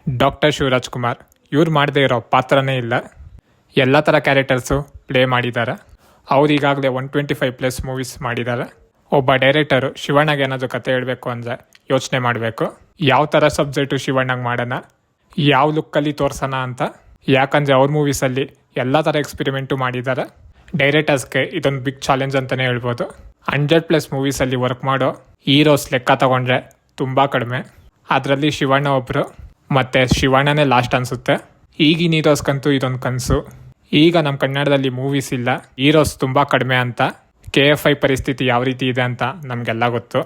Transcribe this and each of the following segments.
Doctor Shivraj Kumar ಇವ್ರು ಮಾಡದೇ ಇರೋ ಪಾತ್ರನೇ ಇಲ್ಲ. ಎಲ್ಲ ಥರ ಕ್ಯಾರೆಕ್ಟರ್ಸು ಪ್ಲೇ ಮಾಡಿದ್ದಾರೆ. ಅವ್ರು ಈಗಾಗಲೇ 125+ ಮೂವೀಸ್ ಮಾಡಿದ್ದಾರೆ. ಒಬ್ಬ ಡೈರೆಕ್ಟರು ಶಿವಣ್ಣಗೆ ಏನಾದರೂ ಕತೆ ಹೇಳಬೇಕು ಅಂದರೆ ಯೋಚನೆ ಮಾಡಬೇಕು, ಯಾವ ಥರ ಸಬ್ಜೆಕ್ಟು ಶಿವಣ್ಣಗೆ ಮಾಡೋಣ, ಯಾವ ಲುಕ್ಕಲ್ಲಿ ತೋರ್ಸೋಣ ಅಂತ. ಯಾಕಂದರೆ ಅವ್ರ ಮೂವೀಸಲ್ಲಿ ಎಲ್ಲ ಥರ ಎಕ್ಸ್ಪೆರಿಮೆಂಟು ಮಾಡಿದ್ದಾರೆ. ಡೈರೆಕ್ಟರ್ಸ್ಗೆ ಇದೊಂದು ಬಿಗ್ ಚಾಲೆಂಜ್ ಅಂತಲೇ ಹೇಳ್ಬೋದು. 100+ ಮೂವೀಸಲ್ಲಿ ವರ್ಕ್ ಮಾಡೋ ಹೀರೋಸ್ ಲೆಕ್ಕ ತಗೊಂಡ್ರೆ ತುಂಬ ಕಡಿಮೆ. ಅದರಲ್ಲಿ ಶಿವಣ್ಣ ಒಬ್ಬರು, ಮತ್ತು ಶಿವಣ್ಣನೇ ಲಾಸ್ಟ್ ಅನಿಸುತ್ತೆ. ಈಗಿನ ಹೀರೋಸ್ಗಂತೂ ಇದೊಂದು ಕನಸು. ಈಗ ನಮ್ಮ ಕನ್ನಡದಲ್ಲಿ ಮೂವೀಸ್ ಇಲ್ಲ, ಹೀರೋಸ್ ತುಂಬ ಕಡಿಮೆ ಅಂತ. KFI ಪರಿಸ್ಥಿತಿ ಯಾವ ರೀತಿ ಇದೆ ಅಂತ ನಮಗೆಲ್ಲ ಗೊತ್ತು.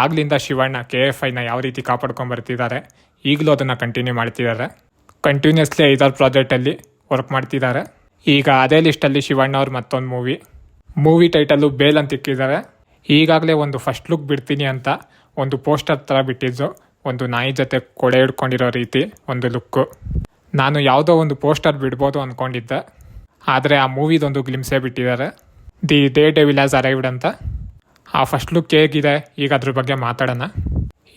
ಆಗ್ಲಿಂದ ಶಿವಣ್ಣ KFIನ ಯಾವ ರೀತಿ ಕಾಪಾಡ್ಕೊಂಡು ಬರ್ತಿದ್ದಾರೆ, ಈಗಲೂ ಅದನ್ನು ಕಂಟಿನ್ಯೂ ಮಾಡ್ತಿದ್ದಾರೆ. ಕಂಟಿನ್ಯೂಸ್ಲಿ 5 ಪ್ರಾಜೆಕ್ಟಲ್ಲಿ ವರ್ಕ್ ಮಾಡ್ತಿದ್ದಾರೆ. ಈಗ ಅದೇ ಲಿಸ್ಟಲ್ಲಿ ಶಿವಣ್ಣ ಅವ್ರು ಮತ್ತೊಂದು ಮೂವಿ ಟೈಟಲ್ಲು ಬೇಲ್ ಅಂತ ಇಕ್ಕಿದ್ದಾರೆ. ಈಗಾಗಲೇ ಒಂದು ಫಸ್ಟ್ ಲುಕ್ ಬಿಡ್ತೀನಿ ಅಂತ ಒಂದು ಪೋಸ್ಟರ್ ಥರ ಬಿಟ್ಟಿದ್ದು, ಒಂದು ನಾಯಿ ಜೊತೆ ಕೊಡೆ ಹಿಡ್ಕೊಂಡಿರೋ ರೀತಿ ಒಂದು ಲುಕ್ಕು. ನಾನು ಯಾವುದೋ ಒಂದು ಪೋಸ್ಟರ್ ಬಿಡ್ಬೋದು ಅಂದ್ಕೊಂಡಿದ್ದೆ, ಆದರೆ ಆ ಮೂವಿದೊಂದು ಗ್ಲಿಮ್ಸೇ ಬಿಟ್ಟಿದ್ದಾರೆ. The day devil has arrived ಅಂತ. ಆ ಫಸ್ಟ್ ಲುಕ್ ಹೇಗಿದೆ ಈಗ ಅದ್ರ ಬಗ್ಗೆ ಮಾತಾಡೋಣ.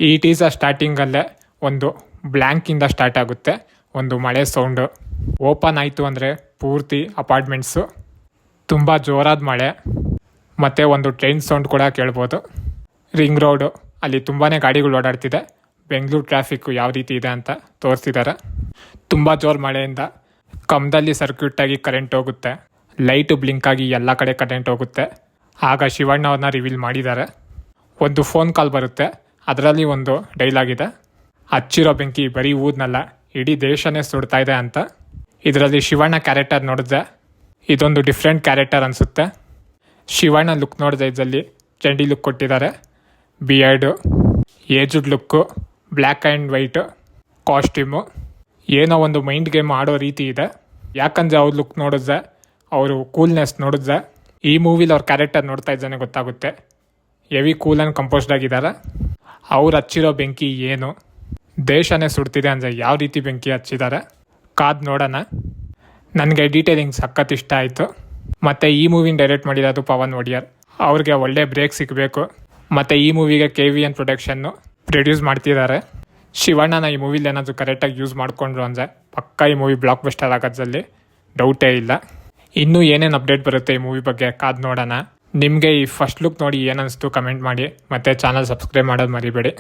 ಈ ಟೀಸರ್ ಸ್ಟಾರ್ಟಿಂಗಲ್ಲೇ ಒಂದು ಬ್ಲ್ಯಾಂಕಿಂದ ಸ್ಟಾರ್ಟ್ ಆಗುತ್ತೆ. ಒಂದು ಮಳೆ ಸೌಂಡು ಓಪನ್ ಆಯಿತು ಅಂದರೆ ಪೂರ್ತಿ ಅಪಾರ್ಟ್ಮೆಂಟ್ಸು, ತುಂಬ ಜೋರಾದ ಮಳೆ, ಮತ್ತು ಒಂದು ಟ್ರೈನ್ ಸೌಂಡ್ ಕೂಡ ಕೇಳ್ಬೋದು. ರಿಂಗ್ ರೋಡು, ಅಲ್ಲಿ ತುಂಬಾ ಗಾಡಿಗಳು ಓಡಾಡ್ತಿದೆ. ಬೆಂಗಳೂರು ಟ್ರಾಫಿಕ್ಕು ಯಾವ ರೀತಿ ಇದೆ ಅಂತ ತೋರಿಸಿದ್ದಾರೆ. ತುಂಬ ಜೋರು ಮಳೆಯಿಂದ ಕಂಬದಲ್ಲಿ ಸರ್ಕ್ಯೂಟಾಗಿ ಕರೆಂಟ್ ಹೋಗುತ್ತೆ, ಲೈಟು ಬ್ಲಿಂಕ್ ಆಗಿ ಎಲ್ಲ ಕಡೆ ಕರೆಂಟ್ ಹೋಗುತ್ತೆ. ಆಗ ಶಿವಣ್ಣ ಅವ್ರನ್ನ ರಿವೀಲ್ ಮಾಡಿದ್ದಾರೆ. ಒಂದು ಫೋನ್ ಕಾಲ್ ಬರುತ್ತೆ, ಅದರಲ್ಲಿ ಒಂದು ಡೈಲಾಗ್ ಇದೆ, ಹಚ್ಚಿರೋ ಬೆಂಕಿ ಬರೀ ಊದ್ನಲ್ಲ ಇಡೀ ದೇಶನೇ ಸುಡ್ತಾ ಇದೆ ಅಂತ. ಇದರಲ್ಲಿ ಶಿವಣ್ಣ ಕ್ಯಾರೆಕ್ಟರ್ ನೋಡಿದ್ರೆ ಇದೊಂದು ಡಿಫ್ರೆಂಟ್ ಕ್ಯಾರೆಕ್ಟರ್ ಅನಿಸುತ್ತೆ. ಶಿವಣ್ಣ ಲುಕ್ ನೋಡಿದ್ರೆ ಇದರಲ್ಲಿ ಚಂಡಿ ಲುಕ್ ಕೊಟ್ಟಿದ್ದಾರೆ. Beard, aged look, black and white costume, ಏನೋ ಒಂದು ಮೈಂಡ್ ಗೇಮ್ ಆಡೋ ರೀತಿ ಇದೆ. ಯಾಕಂದರೆ ಅವ್ರ ಲುಕ್ ನೋಡಿದ್ರೆ, ಅವರು ಕೂಲ್ನೆಸ್ ನೋಡಿದ್ರೆ, ಈ ಮೂವಿಲಿ ಅವ್ರ ಕ್ಯಾರೆಕ್ಟರ್ ನೋಡ್ತಾ ಇದ್ದಾನೆ ಗೊತ್ತಾಗುತ್ತೆ. ಹೆವಿ ಕೂಲ್ ಆ್ಯಂಡ್ ಕಂಪೋಸ್ಡ್ ಆಗಿದ್ದಾರೆ. ಅವ್ರು ಹಚ್ಚಿರೋ ಬೆಂಕಿ ಏನು, ದೇಶನೇ ಸುಡ್ತಿದೆ ಅಂದರೆ ಯಾವ ರೀತಿ ಬೆಂಕಿ ಹಚ್ಚಿದ್ದಾರೆ ಕಾದು ನೋಡೋಣ. ನನಗೆ ಡೀಟೇಲಿಂಗ್ ಸಖತ್ ಇಷ್ಟ ಆಯಿತು. ಮತ್ತು ಈ ಮೂವಿನ ಡೈರೆಕ್ಟ್ ಮಾಡಿರೋದು ಪವನ್ ಒಡಿಯರ್. ಅವ್ರಿಗೆ ಒಳ್ಳೆ ಬ್ರೇಕ್ ಸಿಗಬೇಕು. ಮತ್ತು ಈ ಮೂವಿಗೆ KVN ಪ್ರೊಡಕ್ಷನ್ನು ಪ್ರೊಡ್ಯೂಸ್ ಮಾಡ್ತಿದ್ದಾರೆ. ಶಿವಣ್ಣನ ಈ ಮೂವಿಲಿ ಏನಾದರೂ ಕರೆಕ್ಟಾಗಿ ಯೂಸ್ ಮಾಡಿಕೊಂಡ್ರು ಅಂದರೆ ಪಕ್ಕ ಈ ಮೂವಿ ಬ್ಲಾಕ್ ಬಸ್ಟರ್ ಆಗೋದ್ರಲ್ಲಿ ಡೌಟೇ ಇಲ್ಲ. ಇನ್ನೂ ಏನೇನು ಅಪ್ಡೇಟ್ ಬರುತ್ತೆ ಈ ಮೂವಿ ಬಗ್ಗೆ ಕಾದು ನೋಡೋಣ. ನಿಮಗೆ ಈ ಫಸ್ಟ್ ಲುಕ್ ನೋಡಿ ಏನನ್ನಿಸ್ತು ಕಮೆಂಟ್ ಮಾಡಿ, ಮತ್ತು ಚಾನಲ್ ಸಬ್ಸ್ಕ್ರೈಬ್ ಮಾಡೋದು ಮರಿಬೇಡಿ.